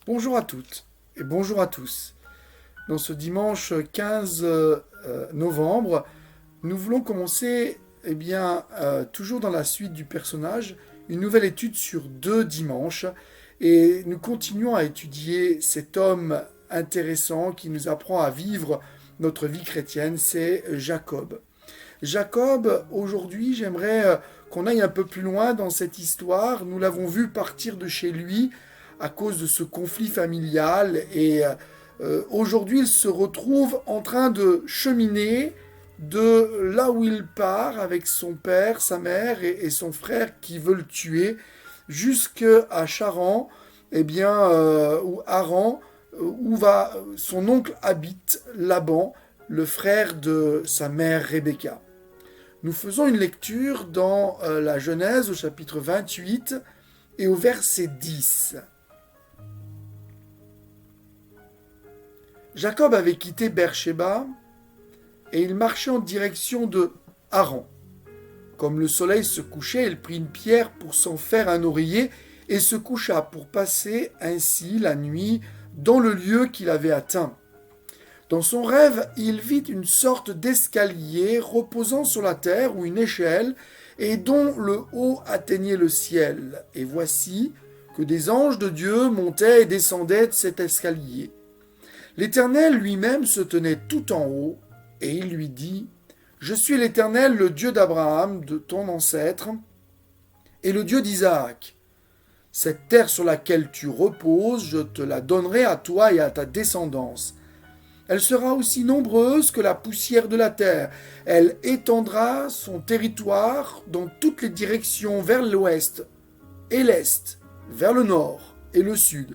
Bonjour à toutes et bonjour à tous. Dans ce dimanche 15 novembre, nous voulons commencer, toujours dans la suite du personnage, une nouvelle étude sur 2 dimanches. Et nous continuons à étudier cet homme intéressant qui nous apprend à vivre notre vie chrétienne, c'est Jacob. Jacob, aujourd'hui, j'aimerais qu'on aille un peu plus loin dans cette histoire. Nous l'avons vu partir de chez lui à cause de ce conflit familial et aujourd'hui il se retrouve en train de cheminer de là où il part avec son père, sa mère et son frère qui veut le tuer jusqu'à Charan, ou Haran, son oncle habite, Laban, le frère de sa mère Rebecca. Nous faisons une lecture dans la Genèse au chapitre 28 et au verset 10. Jacob avait quitté Beersheba et il marchait en direction de Haran. Comme le soleil se couchait, il prit une pierre pour s'en faire un oreiller et se coucha pour passer ainsi la nuit dans le lieu qu'il avait atteint. Dans son rêve, il vit une sorte d'escalier reposant sur la terre ou une échelle et dont le haut atteignait le ciel. Et voici que des anges de Dieu montaient et descendaient de cet escalier. L'Éternel lui-même se tenait tout en haut, et il lui dit, « Je suis l'Éternel, le Dieu d'Abraham, de ton ancêtre, et le Dieu d'Isaac. Cette terre sur laquelle tu reposes, je te la donnerai à toi et à ta descendance. Elle sera aussi nombreuse que la poussière de la terre. Elle étendra son territoire dans toutes les directions vers l'ouest et l'est, vers le nord et le sud.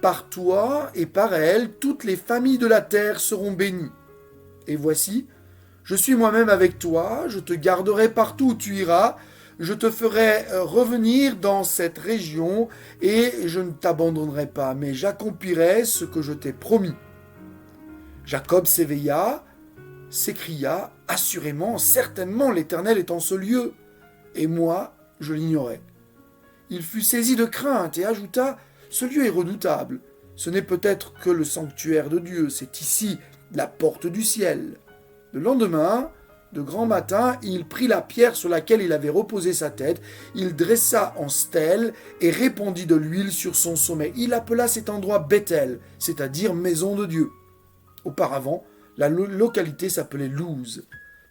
Par toi et par elle, toutes les familles de la terre seront bénies. Et voici, je suis moi-même avec toi, je te garderai partout où tu iras, je te ferai revenir dans cette région et je ne t'abandonnerai pas, mais j'accomplirai ce que je t'ai promis. » Jacob s'éveilla, s'écria, « Assurément, certainement, l'Éternel est en ce lieu. » Et moi, je l'ignorais. Il fut saisi de crainte et ajouta, « Ce lieu est redoutable. Ce n'est peut-être que le sanctuaire de Dieu, c'est ici la porte du ciel. » Le lendemain, de grand matin, il prit la pierre sur laquelle il avait reposé sa tête, il dressa en stèle et répandit de l'huile sur son sommet. Il appela cet endroit Bethel, c'est-à-dire maison de Dieu. Auparavant, la localité s'appelait Luz.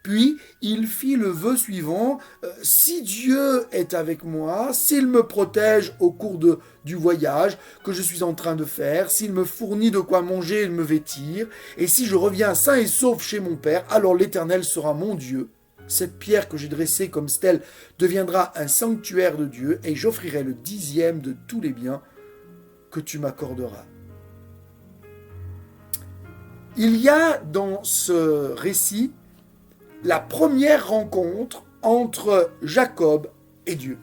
Puis, il fit le vœu suivant, « Si Dieu est avec moi, s'il me protège au cours du voyage que je suis en train de faire, s'il me fournit de quoi manger et me vêtir, et si je reviens sain et sauf chez mon Père, alors l'Éternel sera mon Dieu. Cette pierre que j'ai dressée comme stèle deviendra un sanctuaire de Dieu, et j'offrirai le 10e de tous les biens que tu m'accorderas. » Il y a dans ce récit la première rencontre entre Jacob et Dieu.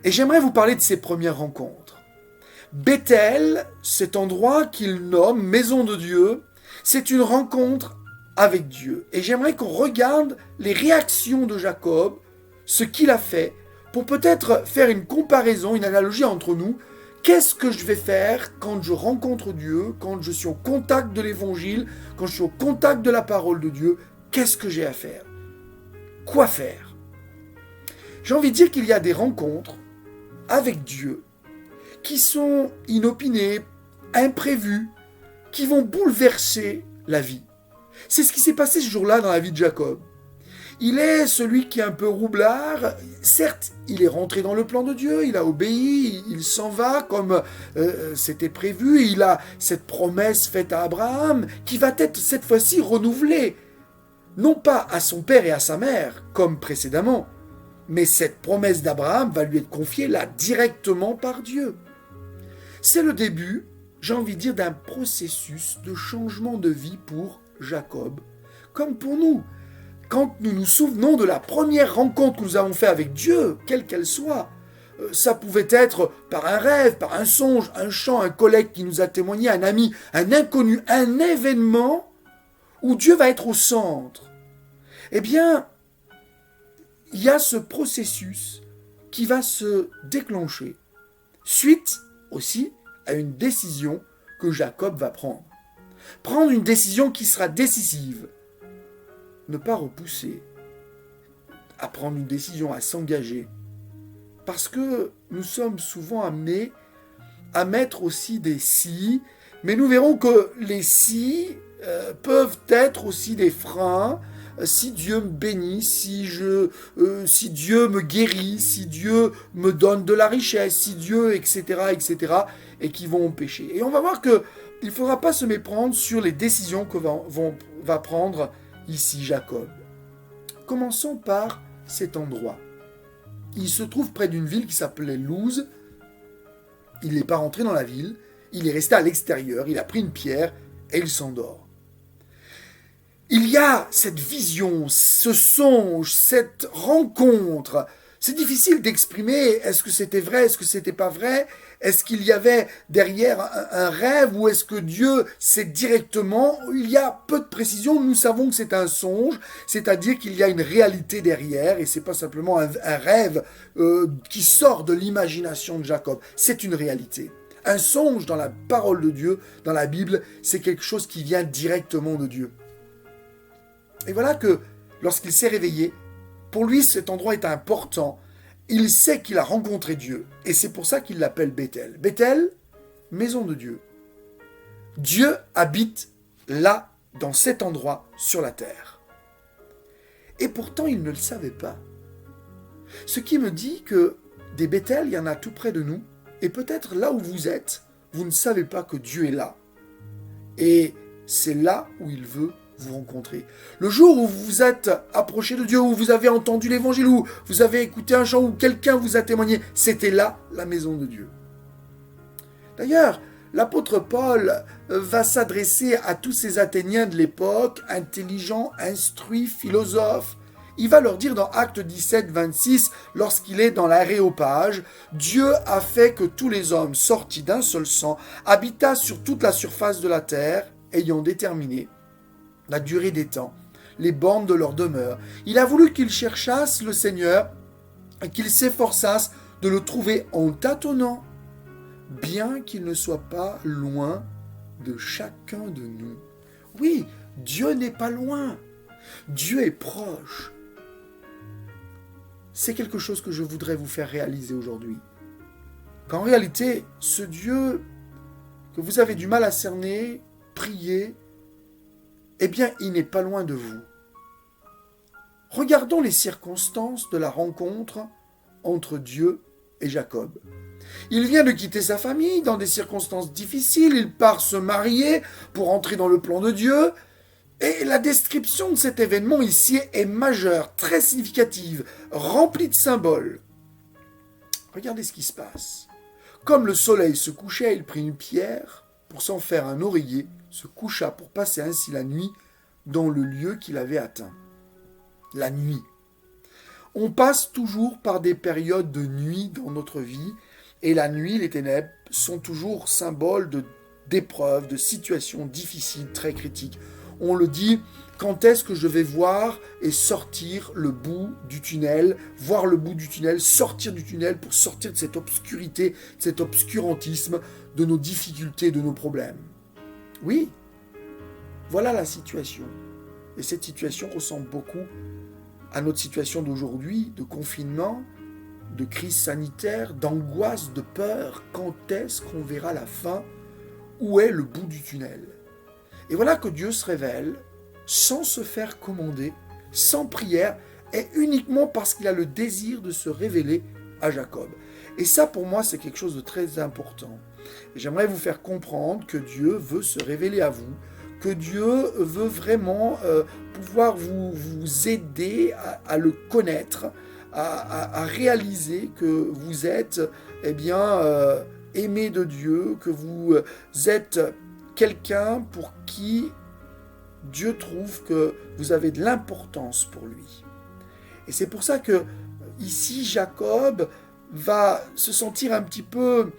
Et j'aimerais vous parler de ces premières rencontres. Bethel, cet endroit qu'il nomme Maison de Dieu, c'est une rencontre avec Dieu. Et j'aimerais qu'on regarde les réactions de Jacob, ce qu'il a fait, pour peut-être faire une comparaison, une analogie entre nous. Qu'est-ce que je vais faire quand je rencontre Dieu, quand je suis au contact de l'Évangile, quand je suis au contact de la parole de Dieu? Qu'est-ce que j'ai à faire? Quoi faire? J'ai envie de dire qu'il y a des rencontres avec Dieu qui sont inopinées, imprévues, qui vont bouleverser la vie. C'est ce qui s'est passé ce jour-là dans la vie de Jacob. Il est celui qui est un peu roublard. Certes, il est rentré dans le plan de Dieu, il a obéi, il s'en va comme c'était prévu. Il a cette promesse faite à Abraham qui va être cette fois-ci renouvelée. Non pas à son père et à sa mère, comme précédemment, mais cette promesse d'Abraham va lui être confiée là directement par Dieu. C'est le début, j'ai envie de dire, d'un processus de changement de vie pour Jacob, comme pour nous. Quand nous nous souvenons de la première rencontre que nous avons faite avec Dieu, quelle qu'elle soit, ça pouvait être par un rêve, par un songe, un chant, un collègue qui nous a témoigné, un ami, un inconnu, un événement où Dieu va être au centre. Eh bien, il y a ce processus qui va se déclencher. Suite aussi à une décision que Jacob va prendre. Prendre une décision qui sera décisive. Ne pas repousser à prendre une décision, à s'engager. Parce que nous sommes souvent amenés à mettre aussi des si, mais nous verrons que les si peuvent être aussi des freins. Si Dieu me bénit, si Dieu me guérit, si Dieu me donne de la richesse, si Dieu, etc., et qui vont pécher. Et on va voir qu'il ne faudra pas se méprendre sur les décisions que va prendre ici Jacob. Commençons par cet endroit. Il se trouve près d'une ville qui s'appelait Luz. Il n'est pas rentré dans la ville, il est resté à l'extérieur, il a pris une pierre et il s'endort. Il y a cette vision, ce songe, cette rencontre. C'est difficile d'exprimer, est-ce que c'était vrai, est-ce que c'était pas vrai? Est-ce qu'il y avait derrière un rêve ou est-ce que Dieu sait directement? Il y a peu de précision, nous savons que c'est un songe, c'est-à-dire qu'il y a une réalité derrière et c'est pas simplement un rêve qui sort de l'imagination de Jacob, c'est une réalité. Un songe dans la parole de Dieu, dans la Bible, c'est quelque chose qui vient directement de Dieu. Et voilà que lorsqu'il s'est réveillé, pour lui cet endroit est important. Il sait qu'il a rencontré Dieu. Et c'est pour ça qu'il l'appelle Bethel. Bethel, maison de Dieu. Dieu habite là, dans cet endroit, sur la terre. Et pourtant, il ne le savait pas. Ce qui me dit que des Bethel, il y en a tout près de nous. Et peut-être là où vous êtes, vous ne savez pas que Dieu est là. Et c'est là où il veut vous rencontrer. Le jour où vous vous êtes approché de Dieu, où vous avez entendu l'évangile, où vous avez écouté un chant, où quelqu'un vous a témoigné, c'était là la maison de Dieu. D'ailleurs, l'apôtre Paul va s'adresser à tous ces Athéniens de l'époque, intelligents, instruits, philosophes. Il va leur dire dans Actes 17, 26, lorsqu'il est dans l'aréopage, « Dieu a fait que tous les hommes sortis d'un seul sang habitassent sur toute la surface de la terre, ayant déterminé la durée des temps, les bornes de leur demeure. Il a voulu qu'ils cherchassent le Seigneur et qu'ils s'efforçassent de le trouver en tâtonnant, bien qu'il ne soit pas loin de chacun de nous. » Oui, Dieu n'est pas loin. Dieu est proche. C'est quelque chose que je voudrais vous faire réaliser aujourd'hui. Qu'en réalité, ce Dieu que vous avez du mal à cerner, prier, eh bien, il n'est pas loin de vous. Regardons les circonstances de la rencontre entre Dieu et Jacob. Il vient de quitter sa famille dans des circonstances difficiles, il part se marier pour entrer dans le plan de Dieu, et la description de cet événement ici est majeure, très significative, remplie de symboles. Regardez ce qui se passe. Comme le soleil se couchait, il prit une pierre pour s'en faire un oreiller, se coucha pour passer ainsi la nuit dans le lieu qu'il avait atteint. La nuit. On passe toujours par des périodes de nuit dans notre vie, et la nuit, les ténèbres, sont toujours symboles d'épreuves, de situations difficiles, très critiques. On le dit, quand est-ce que je vais voir et sortir le bout du tunnel, voir le bout du tunnel, sortir du tunnel pour sortir de cette obscurité, de cet obscurantisme, de nos difficultés, de nos problèmes. Oui, voilà la situation. Et cette situation ressemble beaucoup à notre situation d'aujourd'hui, de confinement, de crise sanitaire, d'angoisse, de peur. Quand est-ce qu'on verra la fin? Où est le bout du tunnel? Et voilà que Dieu se révèle sans se faire commander, sans prière, et uniquement parce qu'il a le désir de se révéler à Jacob. Et ça, pour moi, c'est quelque chose de très important. Et j'aimerais vous faire comprendre que Dieu veut se révéler à vous, que Dieu veut vraiment pouvoir vous aider à le connaître, à réaliser que vous êtes aimé de Dieu, que vous êtes quelqu'un pour qui Dieu trouve que vous avez de l'importance pour lui. Et c'est pour ça que ici Jacob va se sentir un petit peu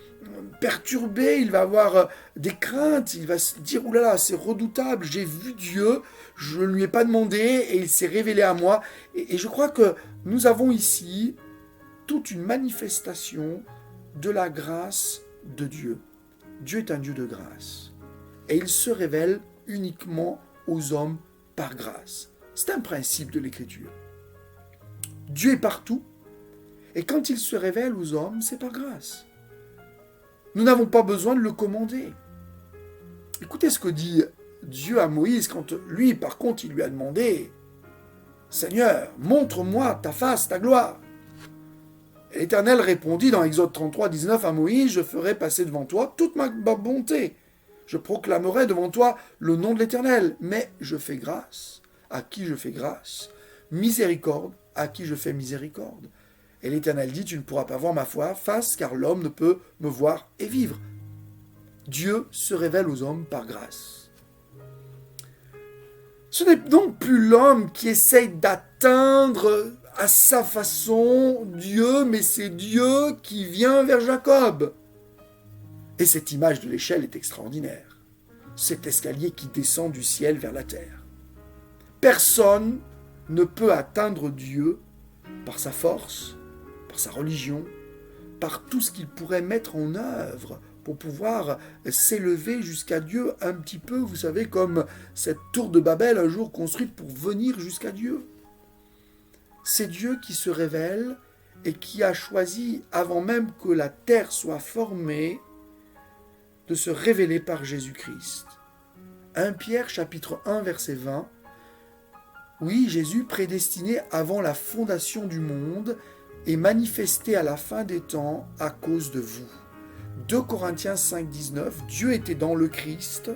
perturbé, il va avoir des craintes, il va se dire « Oulala, c'est redoutable, j'ai vu Dieu, je ne lui ai pas demandé et il s'est révélé à moi. » Et je crois que nous avons ici toute une manifestation de la grâce de Dieu. Dieu est un Dieu de grâce. Et il se révèle uniquement aux hommes par grâce. C'est un principe de l'Écriture. Dieu est partout. Et quand il se révèle aux hommes, c'est par grâce. Nous n'avons pas besoin de le commander. Écoutez ce que dit Dieu à Moïse quand lui, par contre, il lui a demandé « Seigneur, montre-moi ta face, ta gloire ». Et l'Éternel répondit dans Exode 33, 19 à Moïse « Je ferai passer devant toi toute ma bonté. Je proclamerai devant toi le nom de l'Éternel. Mais je fais grâce à qui je fais grâce, miséricorde à qui je fais miséricorde. » Et l'Éternel dit, tu ne pourras pas voir ma face, car l'homme ne peut me voir et vivre. Dieu se révèle aux hommes par grâce. Ce n'est donc plus l'homme qui essaye d'atteindre à sa façon Dieu, mais c'est Dieu qui vient vers Jacob. Et cette image de l'échelle est extraordinaire. Cet escalier qui descend du ciel vers la terre. Personne ne peut atteindre Dieu par sa force, par sa religion, par tout ce qu'il pourrait mettre en œuvre pour pouvoir s'élever jusqu'à Dieu un petit peu, vous savez, comme cette tour de Babel un jour construite pour venir jusqu'à Dieu. C'est Dieu qui se révèle et qui a choisi, avant même que la terre soit formée, de se révéler par Jésus-Christ. 1 Pierre chapitre 1 verset 20. Oui, Jésus, prédestiné avant la fondation du monde, est manifesté à la fin des temps à cause de vous. 2 Corinthiens 5, 19, Dieu était dans le Christ,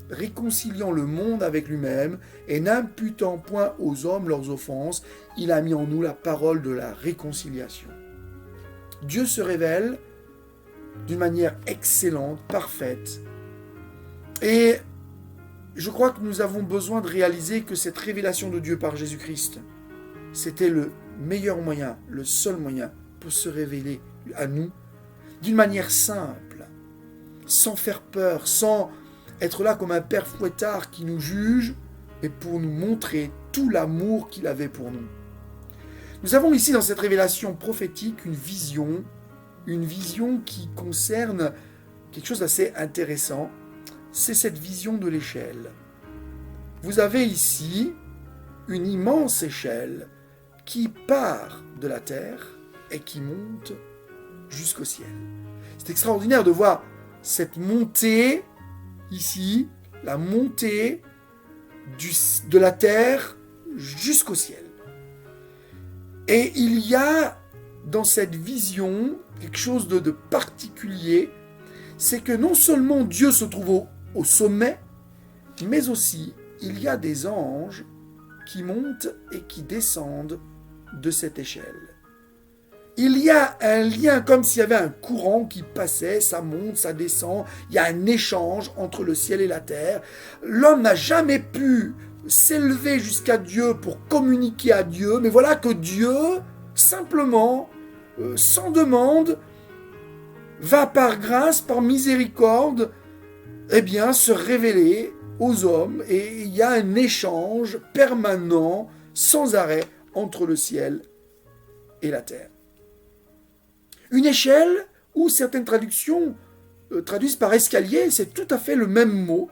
réconciliant le monde avec lui-même et n'imputant point aux hommes leurs offenses, il a mis en nous la parole de la réconciliation. Dieu se révèle d'une manière excellente, parfaite. Et je crois que nous avons besoin de réaliser que cette révélation de Dieu par Jésus-Christ, c'était le meilleur moyen, le seul moyen pour se révéler à nous d'une manière simple, sans faire peur, sans être là comme un père fouettard qui nous juge, mais pour nous montrer tout l'amour qu'il avait pour nous. Nous avons ici dans cette révélation prophétique une vision qui concerne quelque chose d'assez intéressant, c'est cette vision de l'échelle. Vous avez ici une immense échelle qui part de la terre et qui monte jusqu'au ciel. C'est extraordinaire de voir cette montée ici, la montée de la terre jusqu'au ciel. Et il y a dans cette vision quelque chose de particulier, c'est que non seulement Dieu se trouve au sommet, mais aussi il y a des anges qui montent et qui descendent de cette échelle. Il y a un lien comme s'il y avait un courant qui passait, ça monte, ça descend, il y a un échange entre le ciel et la terre. L'homme n'a jamais pu s'élever jusqu'à Dieu pour communiquer à Dieu, mais voilà que Dieu, simplement, sans demande, va par grâce, par miséricorde, se révéler aux hommes, et il y a un échange permanent, sans arrêt, entre le ciel et la terre. Une échelle, ou certaines traductions traduisent par escalier, c'est tout à fait le même mot.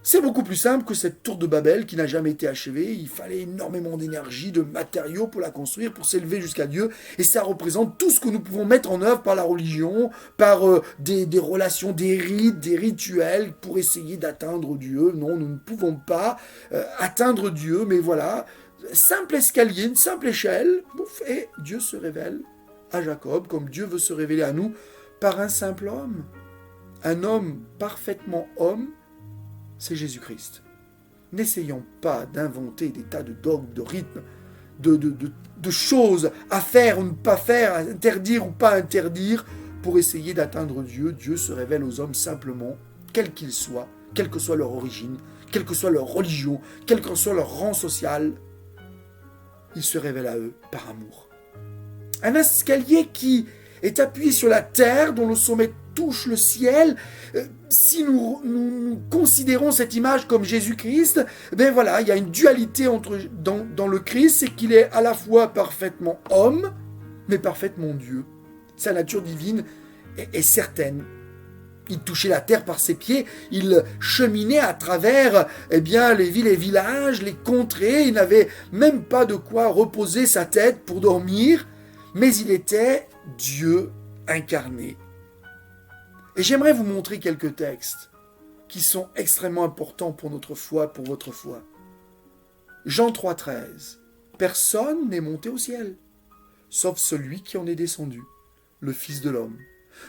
C'est beaucoup plus simple que cette tour de Babel qui n'a jamais été achevée. Il fallait énormément d'énergie, de matériaux pour la construire, pour s'élever jusqu'à Dieu. Et ça représente tout ce que nous pouvons mettre en œuvre par la religion, par des relations, des rites, des rituels pour essayer d'atteindre Dieu. Non, nous ne pouvons pas atteindre Dieu, mais voilà, simple escalier, une simple échelle, et Dieu se révèle à Jacob, comme Dieu veut se révéler à nous, par un simple homme. Un homme parfaitement homme, c'est Jésus-Christ. N'essayons pas d'inventer des tas de dogmes, de rythmes, de choses à faire ou ne pas faire, à interdire ou pas interdire, pour essayer d'atteindre Dieu. Dieu se révèle aux hommes simplement, quels qu'ils soient, quelle que soit leur origine, quelle que soit leur religion, quel que soit leur rang social. Il se révèle à eux par amour. Un escalier qui est appuyé sur la terre, dont le sommet touche le ciel. Si nous considérons cette image comme Jésus-Christ, il y a une dualité dans le Christ, c'est qu'il est à la fois parfaitement homme, mais parfaitement Dieu. Sa nature divine est certaine. Il touchait la terre par ses pieds, il cheminait à travers les villes et villages, les contrées, il n'avait même pas de quoi reposer sa tête pour dormir, mais il était Dieu incarné. Et j'aimerais vous montrer quelques textes qui sont extrêmement importants pour notre foi, pour votre foi. Jean 3,13. Personne n'est monté au ciel, sauf celui qui en est descendu, le Fils de l'homme.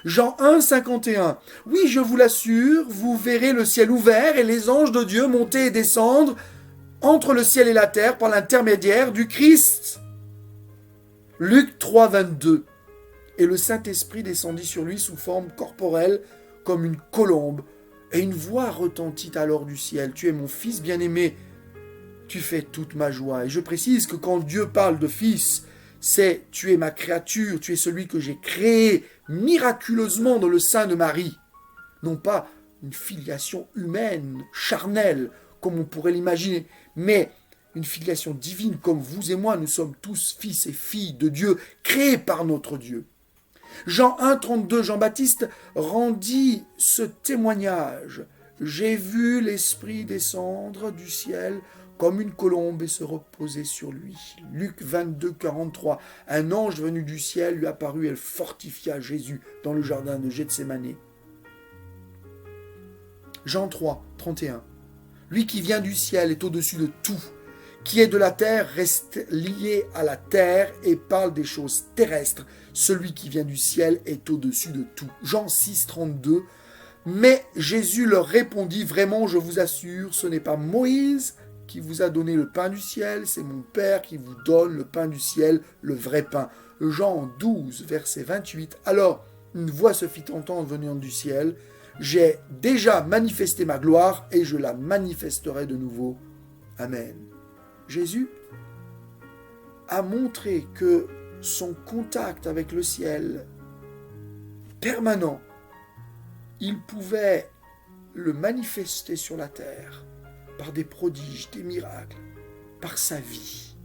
Jean 1,51. Oui, je vous l'assure, vous verrez le ciel ouvert et les anges de Dieu monter et descendre entre le ciel et la terre par l'intermédiaire du Christ. Luc 3,22. Et le Saint-Esprit descendit sur lui sous forme corporelle comme une colombe. Et une voix retentit alors du ciel. Tu es mon Fils bien-aimé, tu fais toute ma joie. Et je précise que quand Dieu parle de Fils, c'est tu es ma créature, tu es celui que j'ai créé miraculeusement dans le sein de Marie. Non pas une filiation humaine, charnelle, comme on pourrait l'imaginer, mais une filiation divine comme vous et moi, nous sommes tous fils et filles de Dieu, créés par notre Dieu. Jean 1,32, Jean-Baptiste rendit ce témoignage. J'ai vu l'Esprit descendre du ciel comme une colombe et se reposer sur lui. Luc 22,43, un ange venu du ciel lui apparut et elle fortifia Jésus dans le jardin de Gethsémanée. Jean 3,31, lui qui vient du ciel est au-dessus de tout, qui est de la terre reste lié à la terre et parle des choses terrestres. Celui qui vient du ciel est au-dessus de tout. Jean 6,32, mais Jésus leur répondit, vraiment je vous assure, ce n'est pas Moïse qui vous a donné le pain du ciel, c'est mon Père qui vous donne le pain du ciel, le vrai pain. Jean 12, verset 28, alors une voix se fit entendre venant du ciel, j'ai déjà manifesté ma gloire et je la manifesterai de nouveau. Amen. Jésus a montré que son contact avec le ciel permanent, il pouvait le manifester sur la terre par des prodiges, des miracles, par sa vie.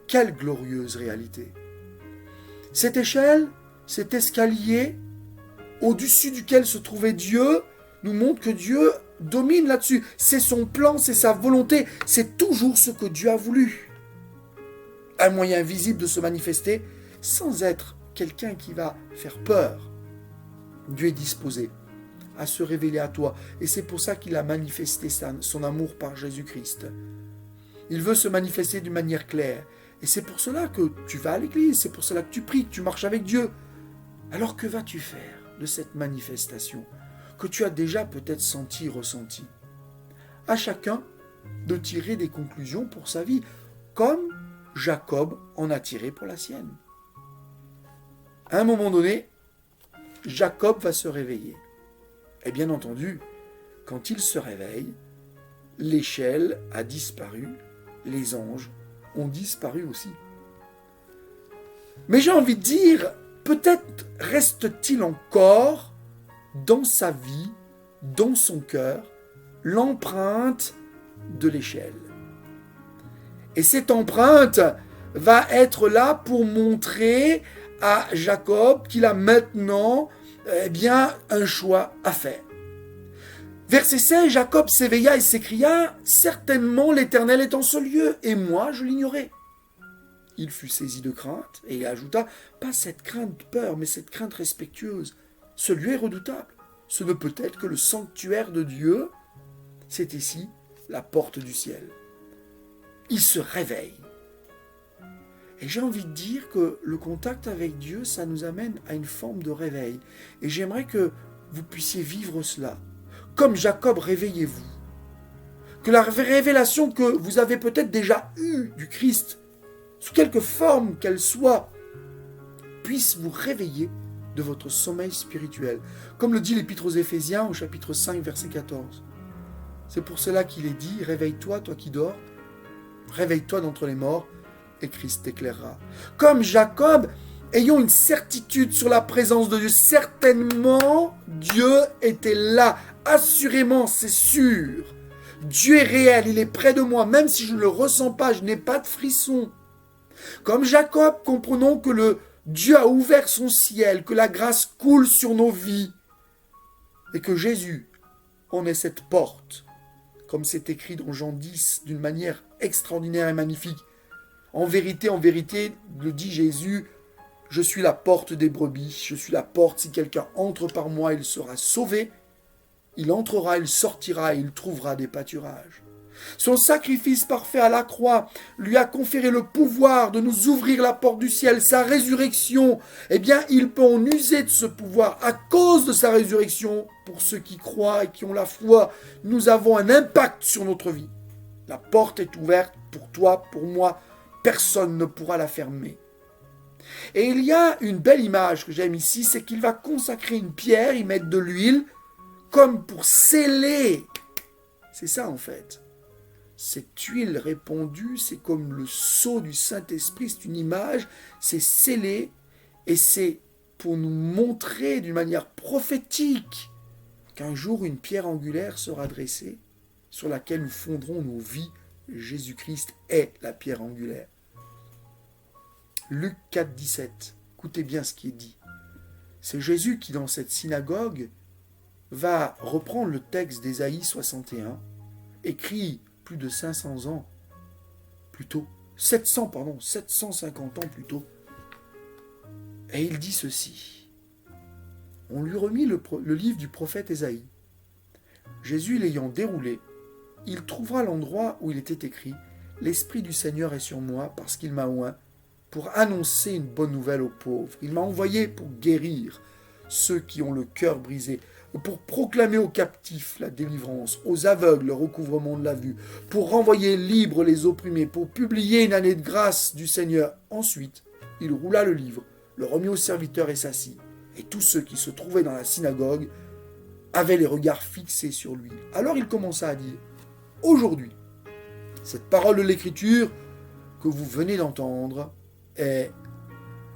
Quelle glorieuse réalité! Cette échelle, cet escalier, au-dessus duquel se trouvait Dieu, nous montre que Dieu domine là-dessus. C'est son plan, c'est sa volonté, c'est toujours ce que Dieu a voulu. Un moyen visible de se manifester sans être quelqu'un qui va faire peur. Dieu est disposé à se révéler à toi. Et c'est pour ça qu'il a manifesté son amour par Jésus-Christ. Il veut se manifester d'une manière claire. Et c'est pour cela que tu vas à l'église, c'est pour cela que tu pries, que tu marches avec Dieu. Alors que vas-tu faire de cette manifestation que tu as déjà peut-être senti, ressenti? À chacun de tirer des conclusions pour sa vie, comme Jacob en a tiré pour la sienne. À un moment donné, Jacob va se réveiller. Et bien entendu, quand il se réveille, l'échelle a disparu, les anges ont disparu aussi. Mais j'ai envie de dire, peut-être reste-t-il encore dans sa vie, dans son cœur, l'empreinte de l'échelle. Et cette empreinte va être là pour montrer à Jacob qu'il a maintenant un choix à faire. Verset 16, Jacob s'éveilla et s'écria, « Certainement l'Éternel est en ce lieu, et moi je l'ignorais. » Il fut saisi de crainte, et il ajouta, « Pas cette crainte de peur, mais cette crainte respectueuse. Ce lieu est redoutable. Ce ne peut être que le sanctuaire de Dieu. C'est ici la porte du ciel. » Il se réveille. Et j'ai envie de dire que le contact avec Dieu, ça nous amène à une forme de réveil. Et j'aimerais que vous puissiez vivre cela. Comme Jacob, réveillez-vous. Que la révélation que vous avez peut-être déjà eue du Christ, sous quelque forme qu'elle soit, puisse vous réveiller de votre sommeil spirituel. Comme le dit l'Épître aux Éphésiens au chapitre 5, verset 14. C'est pour cela qu'il est dit, « Réveille-toi, toi qui dors, réveille-toi d'entre les morts, et Christ t'éclairera. » Comme Jacob, ayons une certitude sur la présence de Dieu. Certainement, Dieu était là. Assurément, c'est sûr. Dieu est réel, il est près de moi. Même si je ne le ressens pas, je n'ai pas de frisson. Comme Jacob, comprenons que Dieu a ouvert son ciel, que la grâce coule sur nos vies. et que Jésus en est cette porte, comme c'est écrit dans Jean 10 d'une manière extraordinaire et magnifique. En vérité, le dit Jésus, je suis la porte des brebis, je suis la porte, si quelqu'un entre par moi, il sera sauvé, il entrera, il sortira et il trouvera des pâturages. Son sacrifice parfait à la croix lui a conféré le pouvoir de nous ouvrir la porte du ciel. Sa résurrection, eh bien, il peut en user de ce pouvoir à cause de sa résurrection. Pour ceux qui croient et qui ont la foi, nous avons un impact sur notre vie. La porte est ouverte pour toi, pour moi. Personne ne pourra la fermer. Et il y a une belle image que j'aime ici, c'est qu'il va consacrer une pierre, y mettre de l'huile, comme pour sceller. C'est ça en fait. Cette huile répandue, c'est comme le sceau du Saint-Esprit, c'est une image, c'est scellé, et c'est pour nous montrer d'une manière prophétique qu'un jour une pierre angulaire sera dressée, sur laquelle nous fonderons nos vies. Jésus-Christ est la pierre angulaire. Luc 4, 17, écoutez bien ce qui est dit. C'est Jésus qui, dans cette synagogue, va reprendre le texte d'Ésaïe 61, écrit plus de 500 ans plus tôt, 750 ans plus tôt. Et il dit ceci. On lui remit le livre du prophète Ésaïe. Jésus l'ayant déroulé, il trouvera l'endroit où il était écrit « L'Esprit du Seigneur est sur moi parce qu'il m'a oint pour annoncer une bonne nouvelle aux pauvres. Il m'a envoyé pour guérir ceux qui ont le cœur brisé, pour proclamer aux captifs la délivrance, aux aveugles le recouvrement de la vue, pour renvoyer libres les opprimés, pour publier une année de grâce du Seigneur. » Ensuite, il roula le livre, le remit au serviteur et s'assit. Et tous ceux qui se trouvaient dans la synagogue avaient les regards fixés sur lui. Alors il commença à dire, « Aujourd'hui, cette parole de l'Écriture que vous venez d'entendre est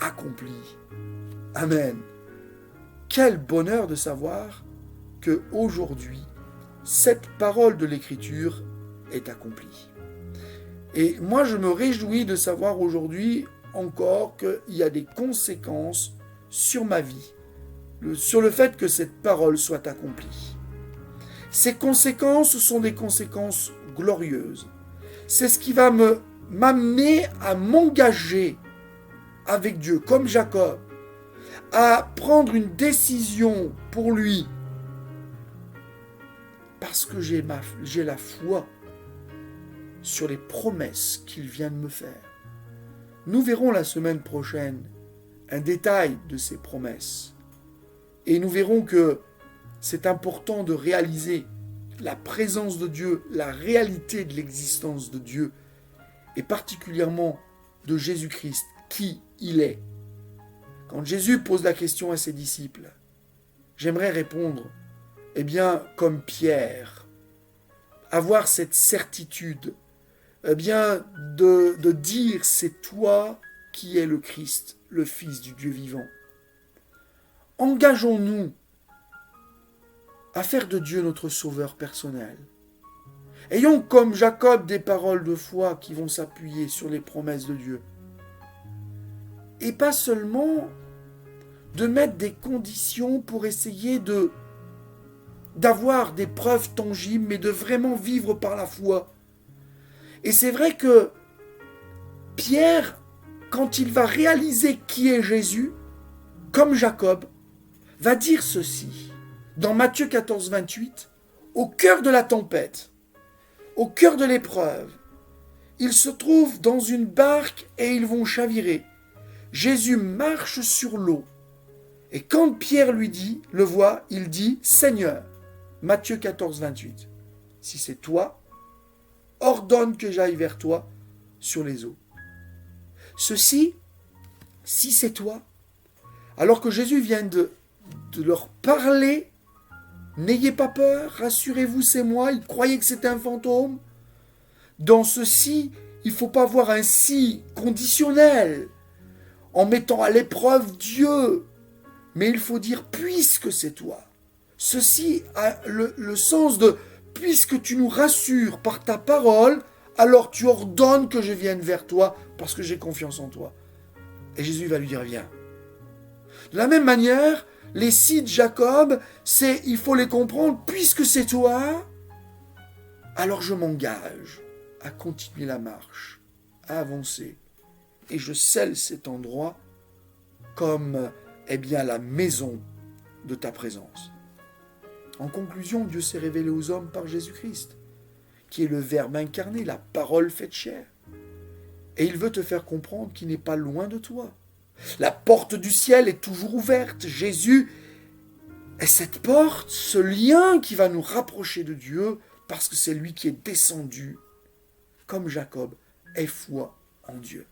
accomplie. » Amen. Quel bonheur de savoir que aujourd'hui, cette parole de l'Écriture est accomplie. Et moi, je me réjouis de savoir aujourd'hui encore qu'il y a des conséquences sur ma vie, sur le fait que cette parole soit accomplie. Ces conséquences sont des conséquences glorieuses. C'est ce qui va m'amener à m'engager avec Dieu, comme Jacob, à prendre une décision pour lui, parce que j'ai la foi sur les promesses qu'il vient de me faire. Nous verrons la semaine prochaine un détail de ces promesses. Et nous verrons que c'est important de réaliser la présence de Dieu, la réalité de l'existence de Dieu, et particulièrement de Jésus-Christ, qui il est. Quand Jésus pose la question à ses disciples, j'aimerais répondre, eh bien, comme Pierre, avoir cette certitude, eh bien, de dire c'est toi qui es le Christ, le Fils du Dieu vivant. Engageons-nous à faire de Dieu notre sauveur personnel. Ayons comme Jacob des paroles de foi qui vont s'appuyer sur les promesses de Dieu. Et pas seulement de mettre des conditions pour essayer d'avoir des preuves tangibles, mais de vraiment vivre par la foi. Et c'est vrai que Pierre, quand il va réaliser qui est Jésus, comme Jacob, va dire ceci, dans Matthieu 14, 28, au cœur de la tempête, au cœur de l'épreuve, ils se trouvent dans une barque et ils vont chavirer. Jésus marche sur l'eau. Et quand Pierre le voit, il dit, « Seigneur », Matthieu 14, 28, « si c'est toi, ordonne que j'aille vers toi sur les eaux. » Ceci, si c'est toi, alors que Jésus vient de leur parler, « N'ayez pas peur, rassurez-vous, c'est moi », ils croyaient que c'était un fantôme. Dans ceci, il ne faut pas voir un si conditionnel, en mettant à l'épreuve Dieu, mais il faut dire « puisque c'est toi ». Ceci a le sens de « puisque tu nous rassures par ta parole, alors tu ordonnes que je vienne vers toi parce que j'ai confiance en toi ». Et Jésus va lui dire « viens ». De la même manière, Les sites Jacob, il faut les comprendre, puisque c'est toi, alors je m'engage à continuer la marche, à avancer. Et je scelle cet endroit comme la maison de ta présence. En conclusion, Dieu s'est révélé aux hommes par Jésus-Christ, qui est le Verbe incarné, la parole faite chair. Et il veut te faire comprendre qu'il n'est pas loin de toi. La porte du ciel est toujours ouverte. Jésus est cette porte, ce lien qui va nous rapprocher de Dieu, parce que c'est lui qui est descendu, comme Jacob, ait foi en Dieu.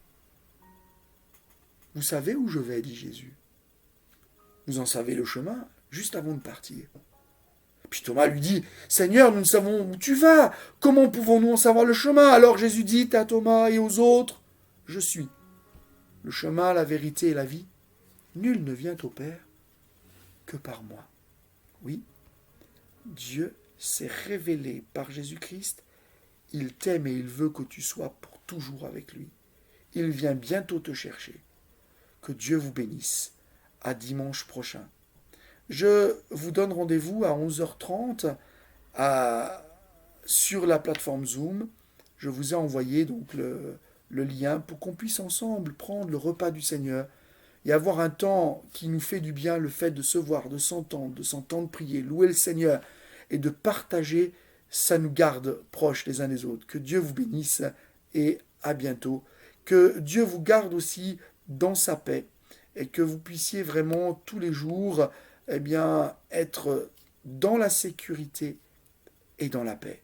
Vous savez où je vais, dit Jésus. Vous en savez le chemin, juste avant de partir. Puis Thomas lui dit, Seigneur, nous ne savons où tu vas. Comment pouvons-nous en savoir le chemin? Alors Jésus dit à Thomas et aux autres, je suis le chemin, la vérité et la vie. Nul ne vient au Père que par moi. Oui, Dieu s'est révélé par Jésus-Christ. Il t'aime et il veut que tu sois pour toujours avec lui. Il vient bientôt te chercher. Que Dieu vous bénisse. À dimanche prochain. Je vous donne rendez-vous à 11h30 sur la plateforme Zoom. Je vous ai envoyé donc le lien pour qu'on puisse ensemble prendre le repas du Seigneur et avoir un temps qui nous fait du bien, le fait de se voir, de s'entendre prier, louer le Seigneur et de partager, ça nous garde proches les uns des autres. Que Dieu vous bénisse et à bientôt. Que Dieu vous garde aussi dans sa paix et que vous puissiez vraiment tous les jours être dans la sécurité et dans la paix.